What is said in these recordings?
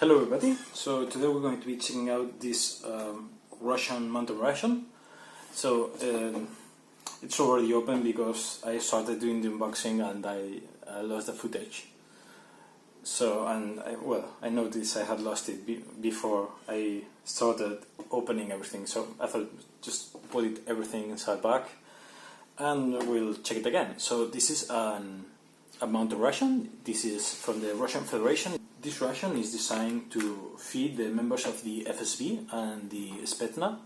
Hello everybody, so today we're going to be checking out this Russian mountain ration. So it's already open because I started doing the unboxing and I lost the footage. So, I noticed I had lost it before I started opening everything, so I thought just put everything inside back and we'll check it again. So this is a mountain ration. This is from the Russian Federation. This ration is designed to feed the members of the FSB and the Spetsnaz,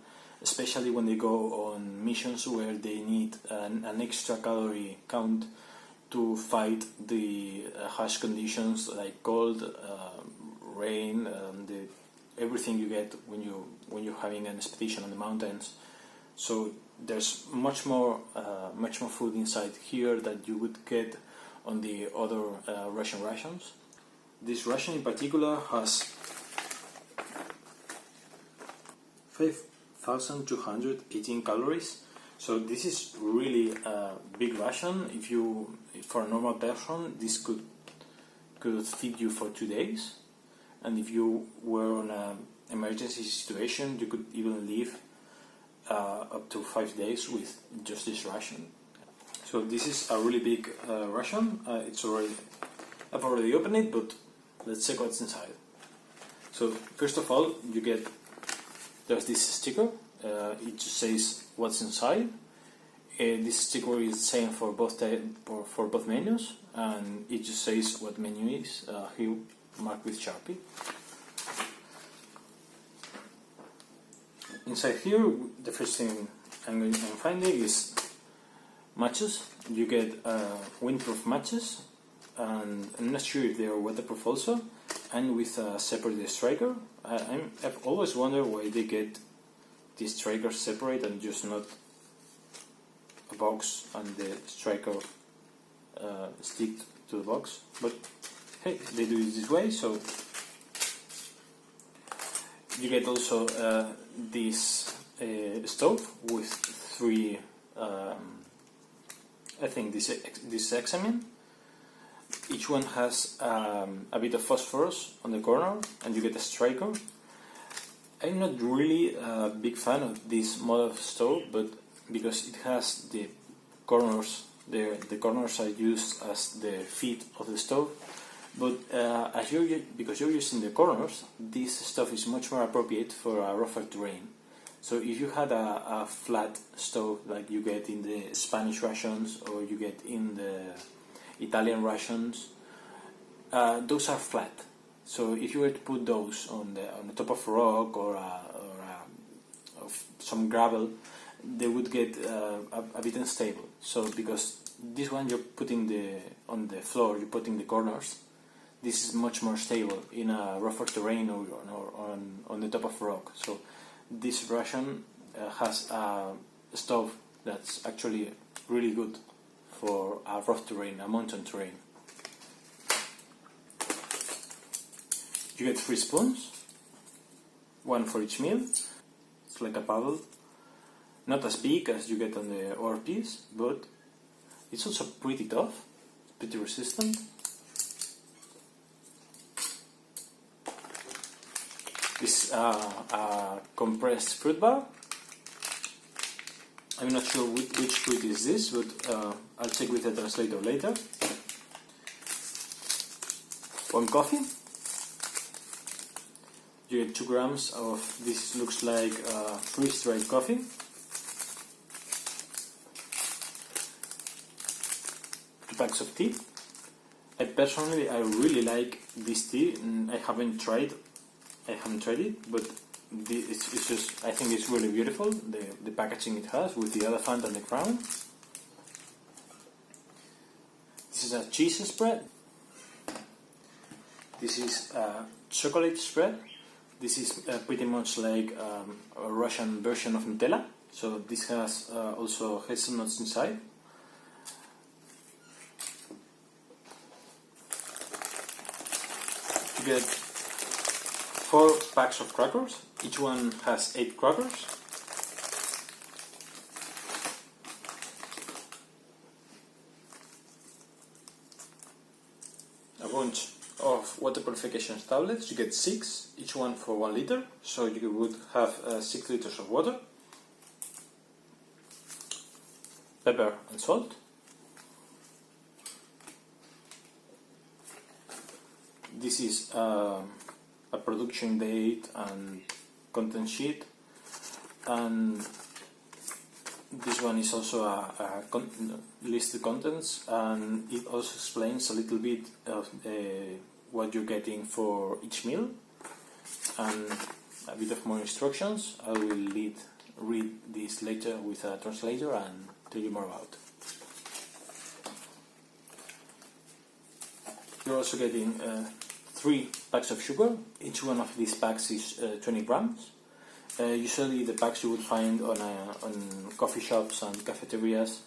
especially when they go on missions where they need an extra calorie count to fight the harsh conditions like cold, rain, and everything you get when you're having an expedition on the mountains. So there's much more food inside here that you would get on the other Russian rations. This ration in particular has 5,218 calories, so this is really a big ration. For a normal person, this could feed you for 2 days, and if you were on an emergency situation, you could even live up to 5 days with just this ration. So this is a really big ration. I've already opened it, but let's check what's inside. So first of all, there's this sticker. It just says what's inside. This sticker is the same for both menus, and it just says what menu is. Here marked with Sharpie. Inside here, the first thing I'm finding is matches. You get windproof matches, and I'm not sure if they are waterproof also, and with a separate striker. I've always wondered why they get these strikers separate and just not a box and the striker stick to the box, but hey, they do it this way. So you get also this stove with three I think this hexamen. Each one has a bit of phosphorus on the corner, and you get a striker. I'm not really a big fan of this model of stove, but because it has the corners, the corners are used as the feet of the stove. But because you're using the corners, this stuff is much more appropriate for a rougher terrain. So if you had a flat stove like you get in the Spanish rations or you get in the Italian rations, those are flat. So if you were to put those on the top of a rock or some gravel, they would get a bit unstable. So because this one you're putting on the floor, you're putting the corners, this is much more stable in a rougher terrain or on the top of a rock. So this ration has a stove that's actually really good for a rough terrain, a mountain terrain. You get 3 spoons, one for each meal. It's like a paddle, not as big as you get on the ORPs, but it's also pretty tough, pretty resistant. This a compressed fruit bar. I'm not sure which fruit is this, but I'll check with the translator later. 1 coffee. You get 2 grams of this. Looks like freeze-dried coffee. Two packs of tea. I really like this tea. I haven't tried it, but it's just, I think it's really beautiful, the packaging it has with the elephant and the crown. This is a cheese spread. This is a chocolate spread. This is pretty much like a Russian version of Nutella. So this has also hazelnuts inside. You get 4 packs of crackers. Each one has 8 crackers. A bunch of waterproof purification tablets. You get 6, each one for 1 liter, so you would have 6 liters of water, pepper and salt. This is a production date and content sheet, and this one is also a listed contents, and it also explains a little bit of what you're getting for each meal and a bit of more instructions. I will read this later with a translator and tell you more about. You're also getting 3 packs of sugar. Each one of these packs is 20 grams. Usually the packs you would find on coffee shops and cafeterias,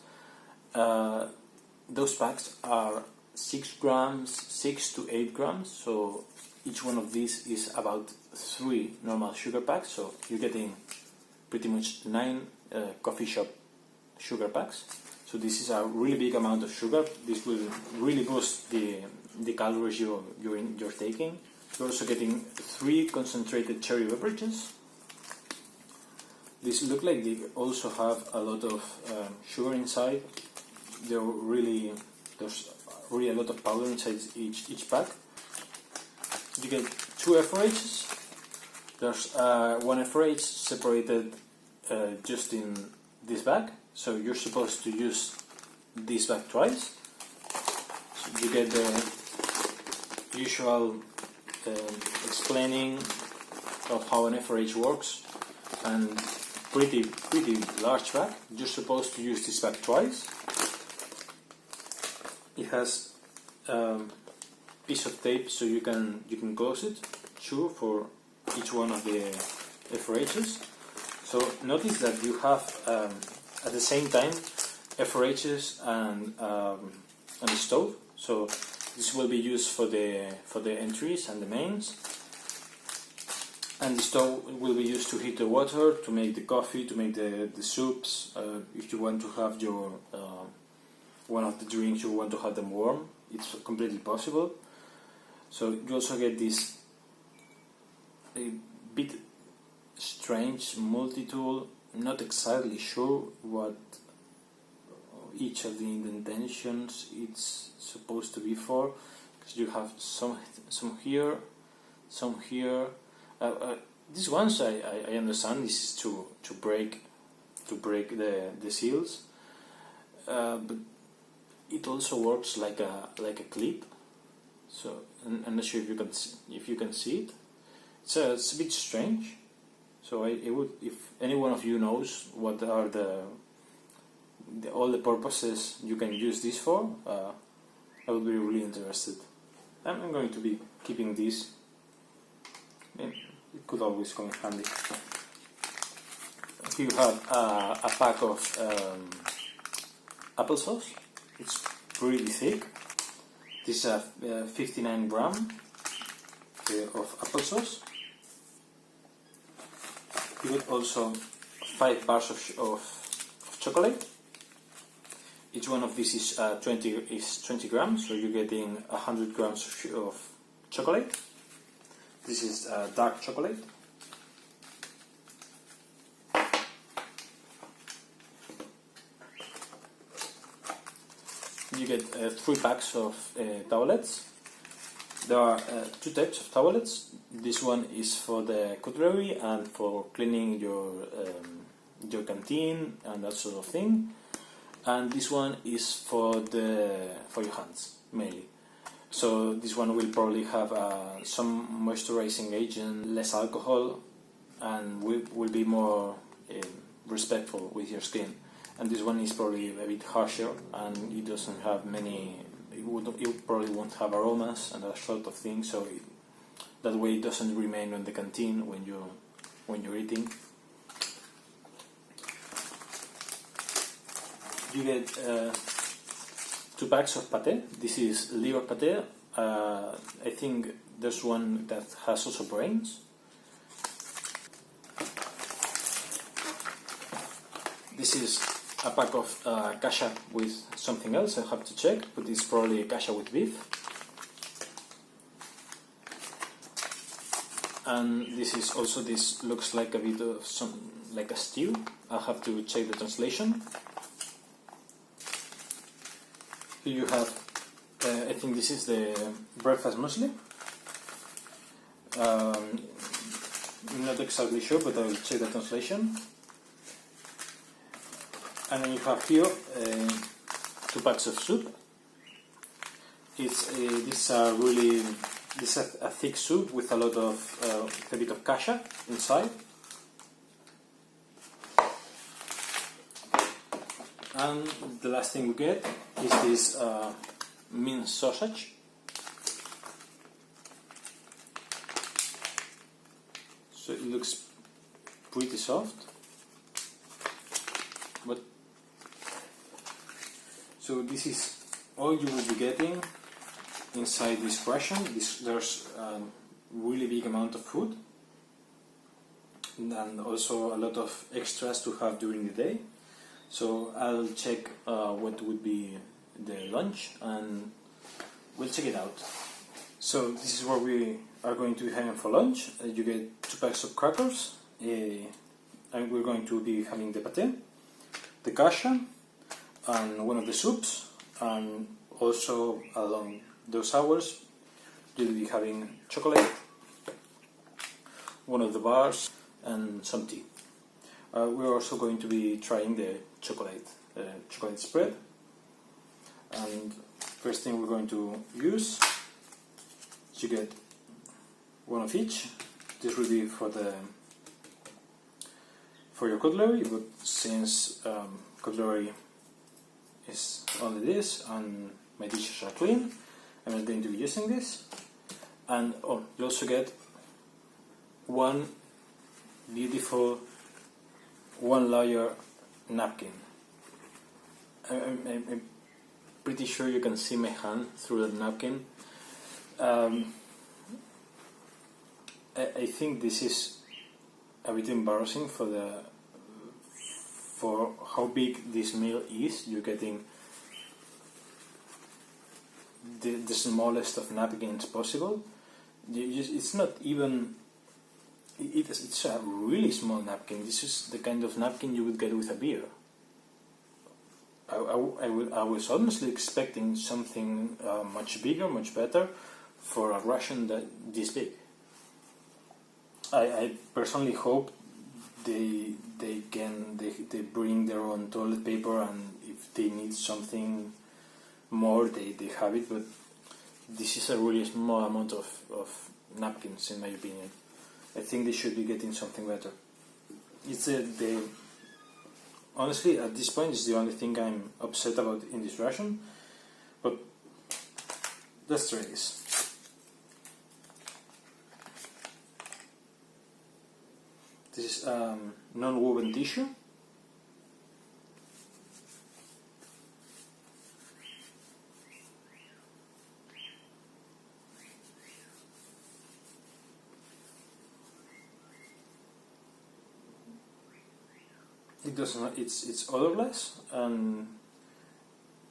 those packs are 6 grams, 6 to 8 grams, so each one of these is about 3 normal sugar packs, so you're getting pretty much 9 coffee shop sugar packs. So this is a really big amount of sugar. This will really boost the calories you're taking. You're also getting 3 concentrated cherry beverages. These look like they also have a lot of sugar inside. There's really a lot of powder inside each pack. You get 2 FRHs. There's 1 FRH separated just in this bag, so you're supposed to use this bag twice. So you get the usual explaining of how an FRH works, and pretty large bag. You're supposed to use this bag twice. It has a piece of tape so you can close it, 2 for each one of the FRHs. So notice that you have at the same time FRHs and the stove. So this will be used for the entries and the mains. And the stove will be used to heat the water, to make the coffee, to make the soups. If you want to have your one of the drinks, you want to have them warm, it's completely possible. So you also get this a bit strange multi-tool. Not exactly sure what each of the indentations it's supposed to be for, because you have some here, some here. These ones I understand this is to break the seals, but it also works like a clip. So I'm not sure if you can see it. It's a bit strange. So I would, if any one of you knows what are all the purposes you can use this for, I would be really interested. I'm going to be keeping this. It could always come in handy. Here you have a pack of applesauce. It's pretty thick. This is a 59 gram of applesauce. You get also 5 bars of chocolate. Each one of these is 20 grams, so you're getting 100 grams of chocolate. This is dark chocolate. You get 3 packs of towelettes. There are 2 types of towelettes. This one is for the cutlery and for cleaning your canteen and that sort of thing. And this one is for your hands mainly. So this one will probably have some moisturizing agent, less alcohol, and will be more respectful with your skin. And this one is probably a bit harsher, and it doesn't have many. It probably won't have aromas and that sort of thing. So that way it doesn't remain in the canteen when you're eating. You get 2 packs of pate. This is liver pate. I think there's one that has also brains. This is a pack of kasha with something else. I have to check, but it's probably a kasha with beef. and this looks like a bit of like a stew. I'll have to check the translation. Here you have, I think this is the breakfast muesli. I'm not exactly sure, but I will check the translation. And then you have here 2 packs of soup. This is a thick soup with a bit of kasha inside. And the last thing we get is this minced sausage. So it looks pretty soft. So this is all you will be getting inside this ration. There's a really big amount of food and also a lot of extras to have during the day. So I'll check what would be the lunch and we'll check it out. So this is what we are going to be having for lunch. You get 2 packs of crackers, and we're going to be having the pate, the kasha, and one of the soups, and also along those hours you'll be having chocolate, one of the bars, and some tea. We're also going to be trying the chocolate spread, and first thing we're going to use is you get one of each. This will be for your cutlery, but since cutlery is only this and my dishes are clean, I'm not going to be using this. And you also get one beautiful 1-layer napkin. I'm pretty sure you can see my hand through the napkin. I think this is a bit embarrassing for how big this meal is. You're getting the smallest of napkins possible. It's not even. It's a really small napkin. This is the kind of napkin you would get with a beer. I was honestly expecting something much bigger, much better for a ration this big. I personally hope they bring their own toilet paper, and if they need something more, they have it. But this is a really small amount of napkins, in my opinion. I think they should be getting something better. Honestly, at this point, it's the only thing I'm upset about in this ration. But let's try this. This is non-woven tissue. It does not. It's odorless, and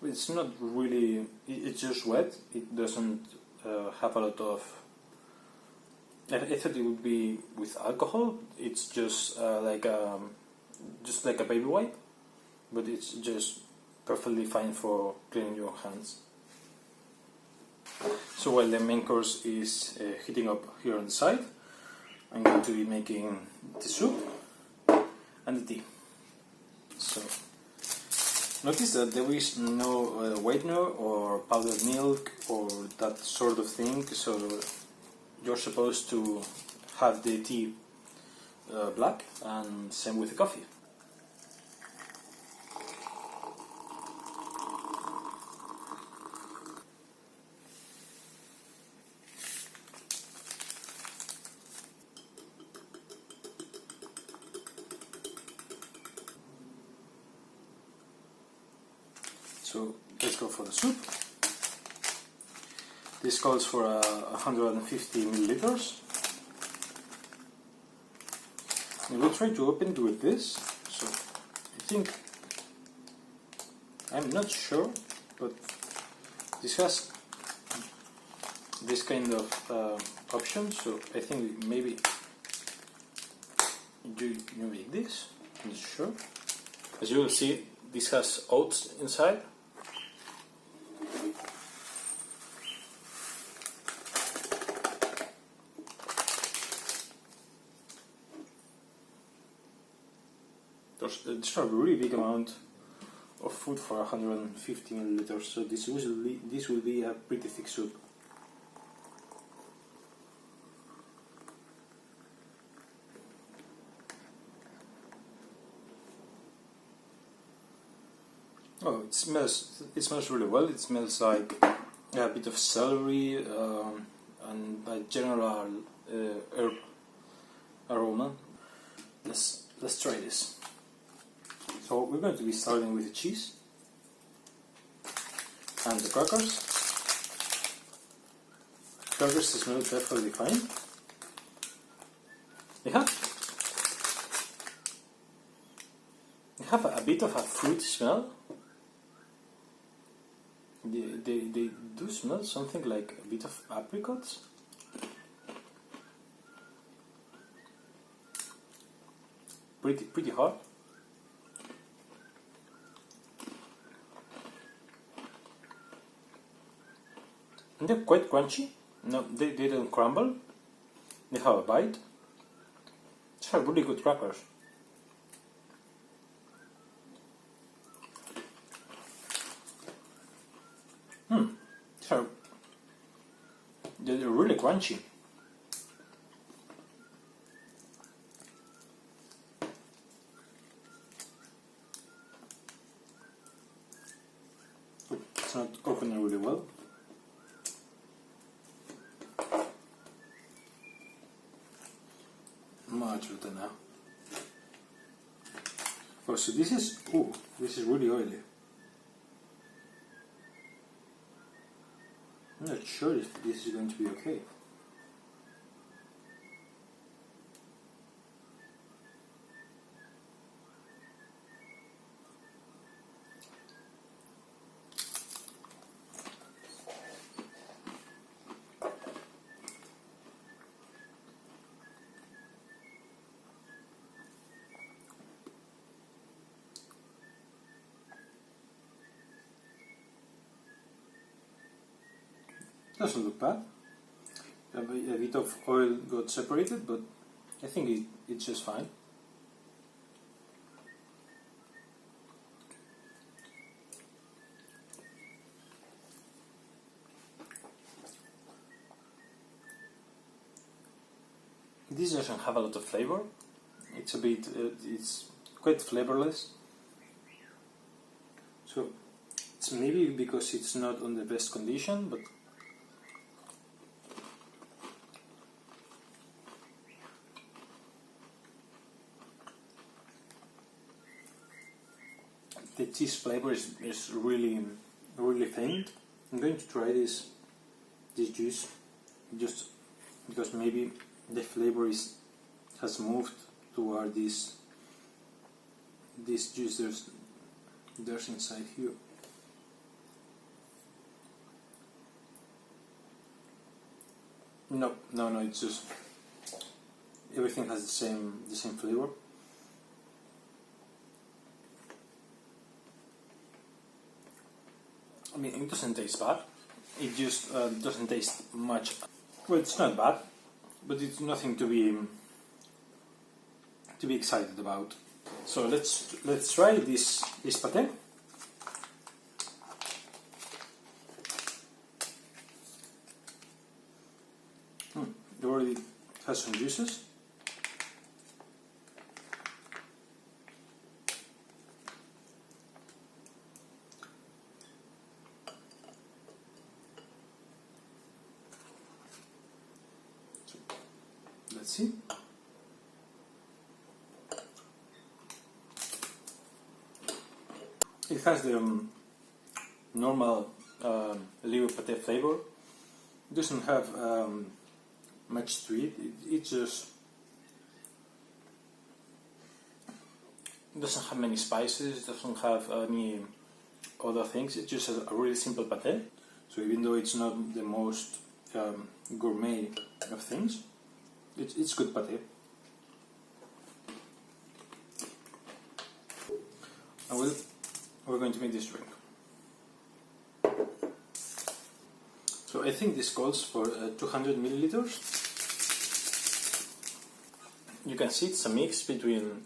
it's not really. It's just wet. It doesn't have a lot of. I thought it would be with alcohol. It's just like a baby wipe, but it's just perfectly fine for cleaning your hands. So while the main course is heating up here on the side, I'm going to be making the soup and the tea. So notice that there is no whitener or powdered milk or that sort of thing. So you're supposed to have the tea black, and same with the coffee. So let's go for the soup. This calls for 150 milliliters. And we'll try to open it with this. So I think, I'm not sure, but this has this kind of option. So I think maybe you make this. I'm not sure. As you will see, this has oats inside. It's a really big amount of food for 150 milliliters, so this will be a pretty thick soup. Oh, it smells really well. It smells like a bit of celery and a general herb aroma. Let's try this. So we're going to be starting with the cheese and the crackers. Crackers smell perfectly fine. They have a bit of a fruit smell. They do smell something like a bit of apricots. Pretty hot. And they're quite crunchy. No, they don't crumble. They have a bite. These are really good crackers. They're really crunchy. It's not opening really well. Much better now. Oh, so this is really oily. I'm not sure if this is going to be okay. Doesn't look bad. A bit of oil got separated, but I think it's just fine. This doesn't have a lot of flavor. It's a bit, it's quite flavorless. So it's maybe because it's not on the best condition, but the cheese flavor is really faint. I'm going to try this juice just because maybe the flavor has moved toward this juice there's inside here. No, it's just everything has the same flavor. I mean, it doesn't taste bad. It just doesn't taste much. Well, it's not bad, but it's nothing to be excited about. So let's try this pate. It already has some juices. Let's see. It has the normal liver pate flavor. It doesn't have much to it. It just doesn't have many spices. Doesn't have any other things. It's just a really simple pate. So even though it's not the most gourmet of things. It's good pate. We're going to make this drink. So I think this calls for 200 milliliters. You can see it's a mix between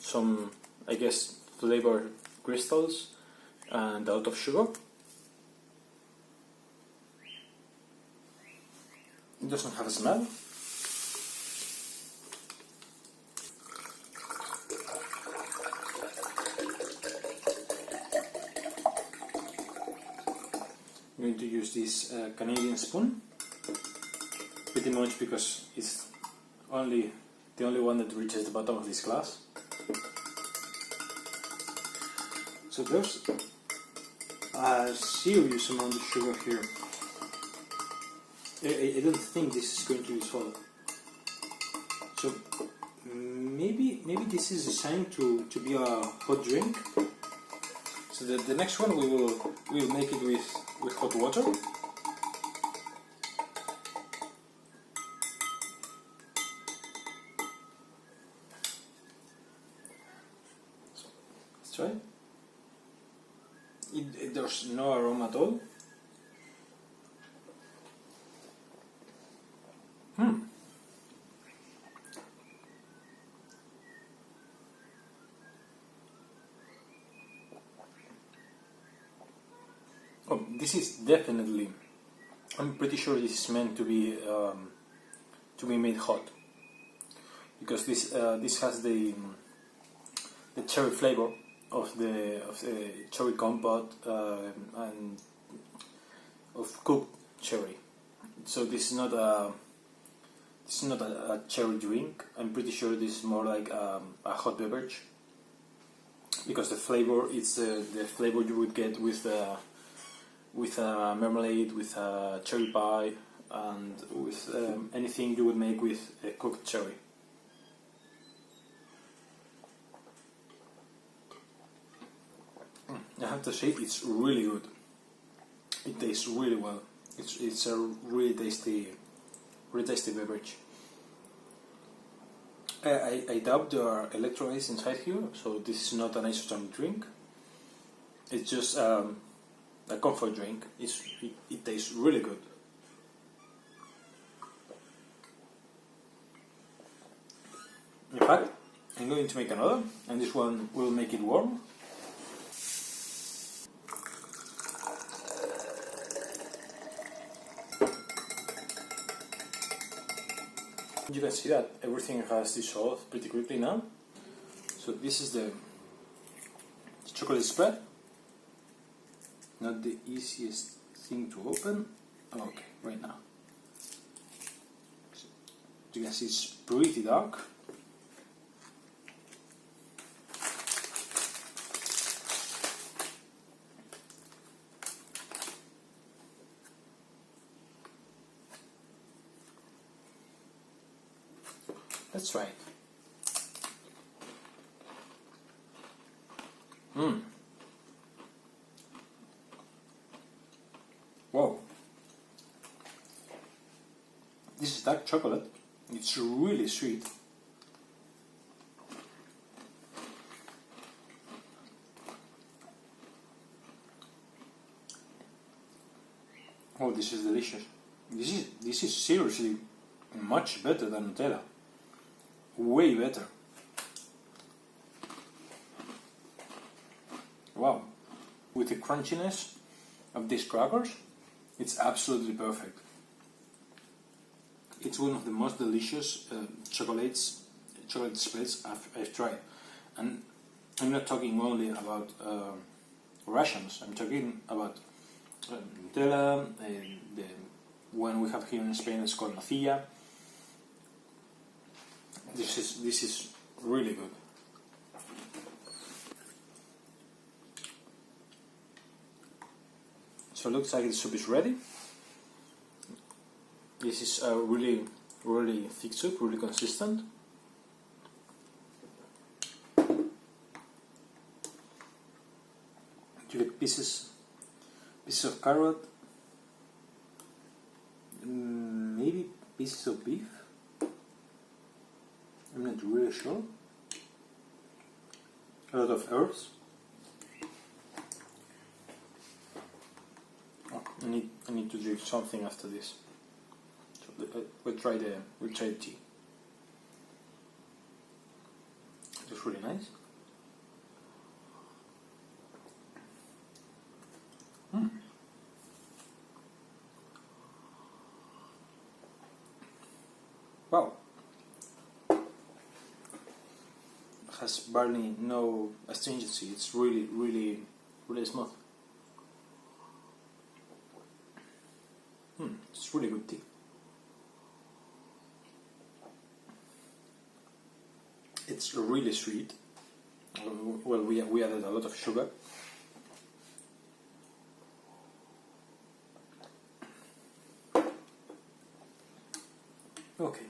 some, I guess, flavor crystals and a lot of sugar. It doesn't have a smell. I'm going to use this Canadian spoon, pretty much because it's the only one that reaches the bottom of this glass. So there's a serious amount of sugar here. I don't think this is going to dissolve. So maybe this is designed to be a hot drink. So the next one we'll make it with hot water. So let's try. There's no aroma at all. Oh, this is definitely. I'm pretty sure this is meant to be made hot, because this has the cherry flavor of the cherry compote and of cooked cherry. So this is not a cherry drink. I'm pretty sure this is more like a hot beverage, because the flavor is the flavor you would get with marmalade, with cherry pie, and with anything you would make with cooked cherry. I have to say, it's really good. It tastes really well. It's a really tasty beverage. I doubt there are electrolytes inside here, so this is not an isotonic drink. It's just a comfort drink. It tastes really good. In fact, I'm going to make another, and this one will make it warm. You can see that everything has dissolved pretty quickly now. So this is the chocolate spread. Not the easiest thing to open. Okay, right now. So you can see it's pretty dark. Let's try it. Wow. This is dark chocolate. It's really sweet. Oh, this is delicious. This is seriously much better than Nutella. Way better. Wow. With the crunchiness of these crackers, it's absolutely perfect. It's one of the most delicious chocolate spreads I've tried. And I'm not talking only about rations. I'm talking about Nutella, the one we have here in Spain is called nocilla. This is really good. So it looks like the soup is ready. This is a really thick soup, really consistent. You get pieces of carrot, maybe pieces of beef. I'm not really sure. A lot of herbs. Oh, I need to drink something after this. So we'll try the tea. It's really nice. Wow. Has barely no astringency. It's really smooth. It's really good tea. It's really sweet. Well, we added a lot of sugar. Okay.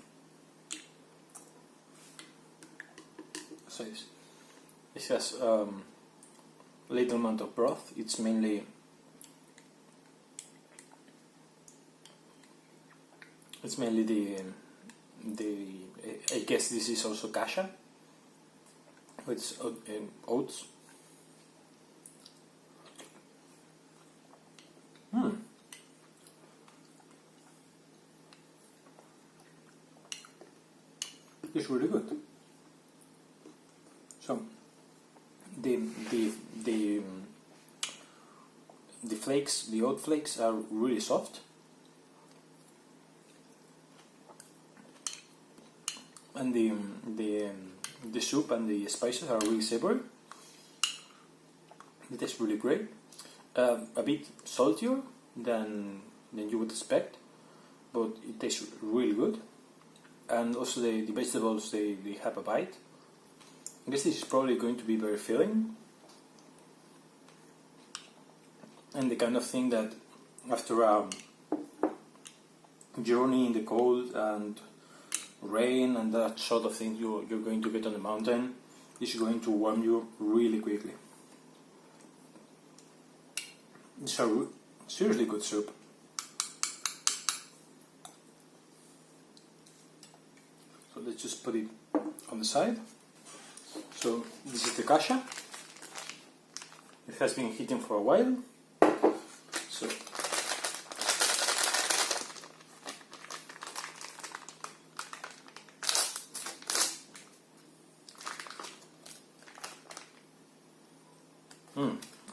So this has little amount of broth. It's mainly the I guess this is also kasha. It's oats. It's really good. So the flakes, the oat flakes, are really soft, and the soup and the spices are really savory. It tastes really great. A bit saltier than you would expect, but it tastes really good. And also the vegetables, they have a bite. I guess this is probably going to be very filling, and the kind of thing that after a journey in the cold and rain and that sort of thing you're going to get on the mountain is going to warm you really quickly. It's a seriously good soup. So let's just put it on the side. So this is the kasha. It has been heating for a while.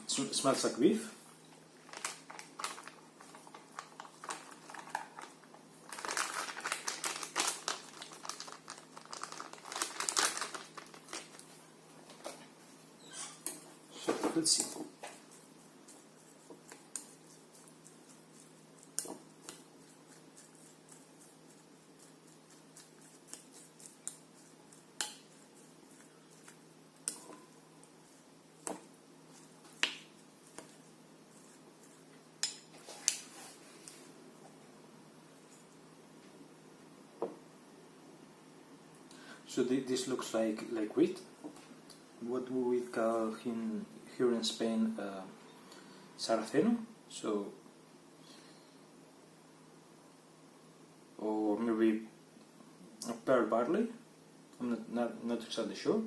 So it smells like beef. So let's see. So this looks like wheat. What would we call him here in Spain? Sarraceno. So, or maybe a pearl barley. I'm not exactly sure.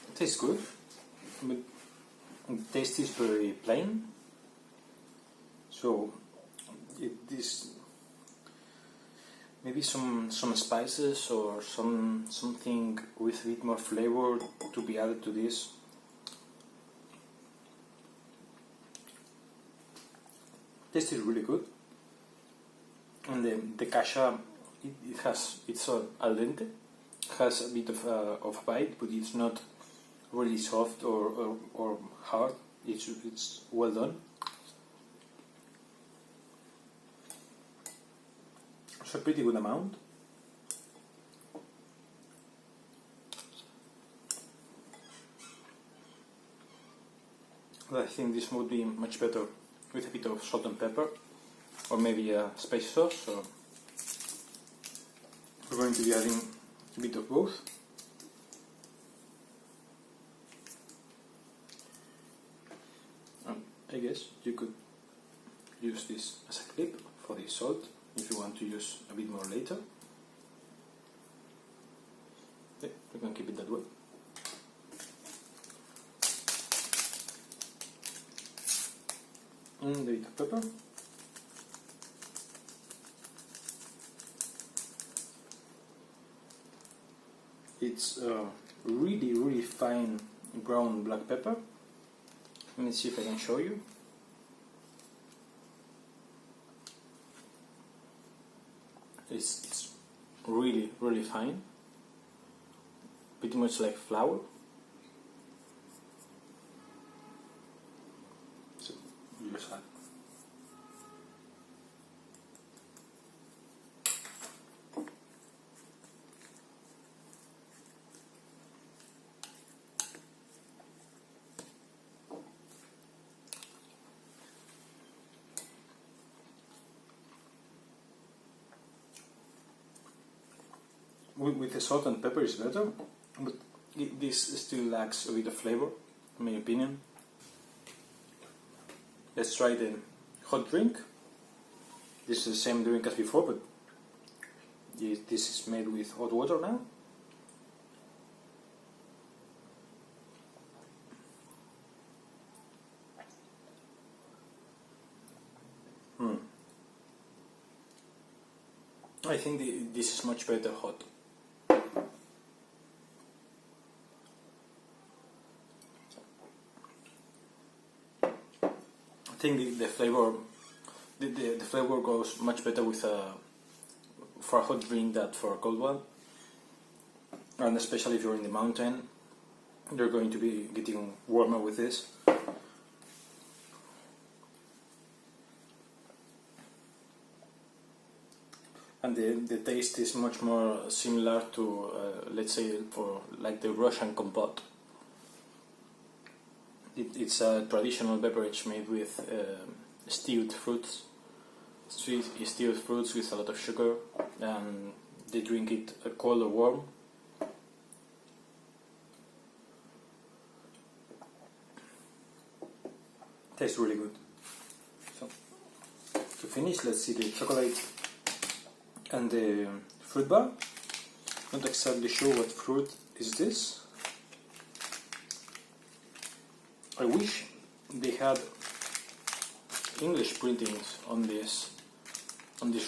It tastes good, but the taste is very plain. So this maybe some spices or something with a bit more flavor to be added to this. Taste is really good, and the kasha it's al dente. It has a bit of bite, but it's not really soft or hard. It's well done. It's a pretty good amount. But I think this would be much better with a bit of salt and pepper, or maybe a spicy sauce. we're going to be adding a bit of both. I guess you could use this as a clip for the salt if you want to use a bit more later. Okay, we can keep it that way. And a bit of pepper. It's really fine brown black pepper. Let me see if I can show you. It's really fine. Pretty much like flour. So use that. With the salt and pepper is better, but this still lacks a bit of flavor, in my opinion. Let's try the hot drink. This is the same drink as before, but this is made with hot water now. I think this is much better hot. I think the flavor goes much better with for a hot drink than for a cold one, and especially if you're in the mountain, you're going to be getting warmer with this. And the taste is much more similar to, let's say, for like the Russian compote. It's a traditional beverage made with stewed fruits, sweet stewed fruits with a lot of sugar, and they drink it cold or warm. Tastes really good. So, to finish, let's see the chocolate and the fruit bar. Not exactly sure what fruit is this. I wish they had English printings on this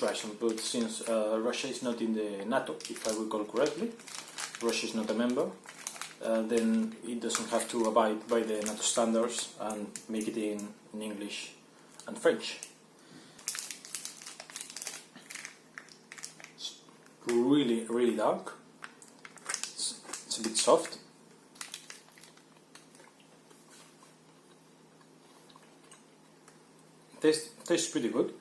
ration, but since Russia is not in the NATO, if I recall correctly, Russia is not a member, then it doesn't have to abide by the NATO standards and make it in English and French. It's really dark. It's a bit soft. Tastes pretty good.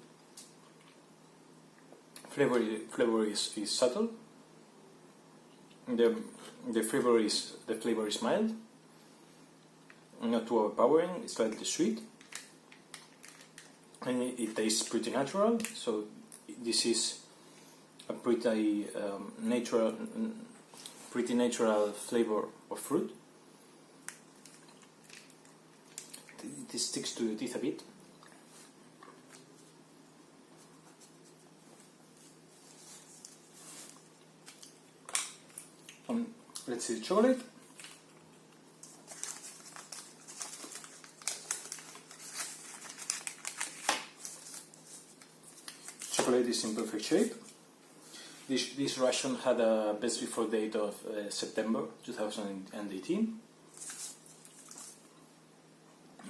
Flavor is subtle. The flavor is mild, not too overpowering. It's slightly sweet, and it tastes pretty natural. So this is a pretty natural flavor of fruit. It sticks to the teeth a bit. Let's see the chocolate. Chocolate is in perfect shape. This ration had a best before date of September 2018,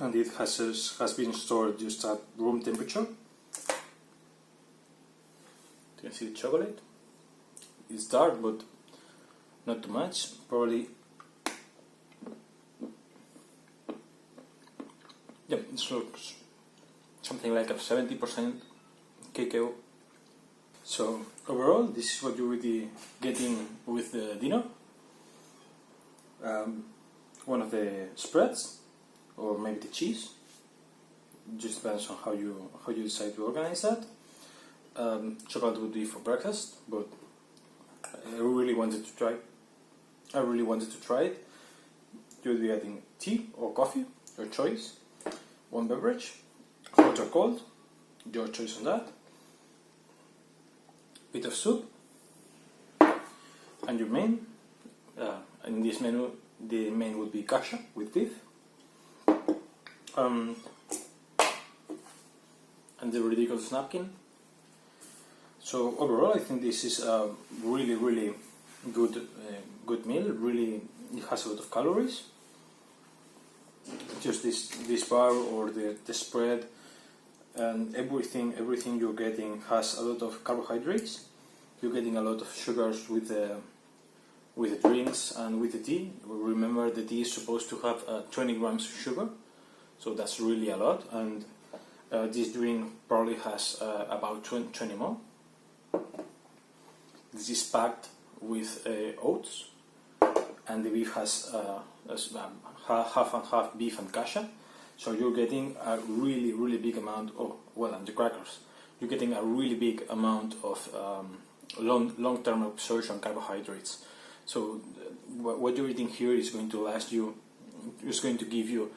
and it has been stored just at room temperature. You can see the chocolate. It's dark, but not too much. Probably, yeah, it looks something like a 70% cacao. So overall, this is what you will be getting with the dinner. One of the spreads, or maybe the cheese. It just depends on how you decide to organize that. Chocolate would be for breakfast, but I really wanted to try. I really wanted to try it. You'll be getting tea or coffee, your choice. One beverage, hot or cold, your choice on that. Bit of soup, and your main. In this menu, the main would be kasha with beef. And the ridiculous napkin. So overall, I think this is a really good meal. Really, it has a lot of calories. Just this bar or the spread and everything you're getting has a lot of carbohydrates. You're getting a lot of sugars with the drinks and with the tea. Remember, the tea is supposed to have 20 grams of sugar, so that's really a lot. And this drink probably has about 20 more. This is packed with oats, and the beef has half and half beef and kasha. So you're getting a really big amount. And the crackers. You're getting a really big amount of long-term absorption carbohydrates. So what you're eating here is going to last you. It's going to give you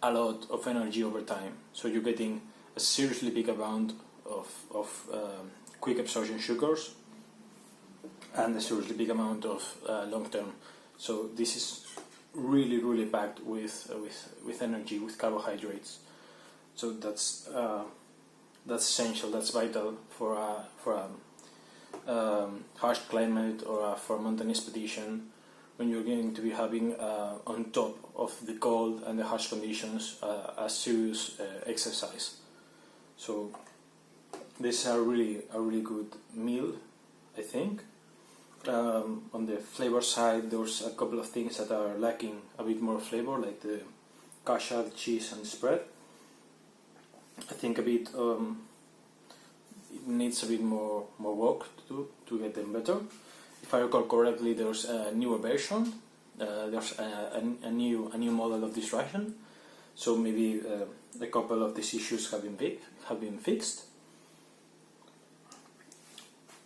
a lot of energy over time. So you're getting a seriously big amount of quick absorption sugars and a seriously big amount of long-term. So this is really packed with energy, with carbohydrates. So that's essential. That's vital for a harsh climate or for a mountain expedition, when you're going to be having on top of the cold and the harsh conditions a serious exercise. So this is a really good meal, I think. On the flavor side, there's a couple of things that are lacking a bit more flavor, like the kasha, the cheese, and the spread. I think it needs a bit more work to get them better. If I recall correctly, there's a newer version. There's a new model of this ration. So maybe a couple of these issues have been fixed.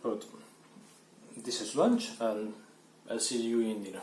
But this is lunch, and I'll see you in dinner.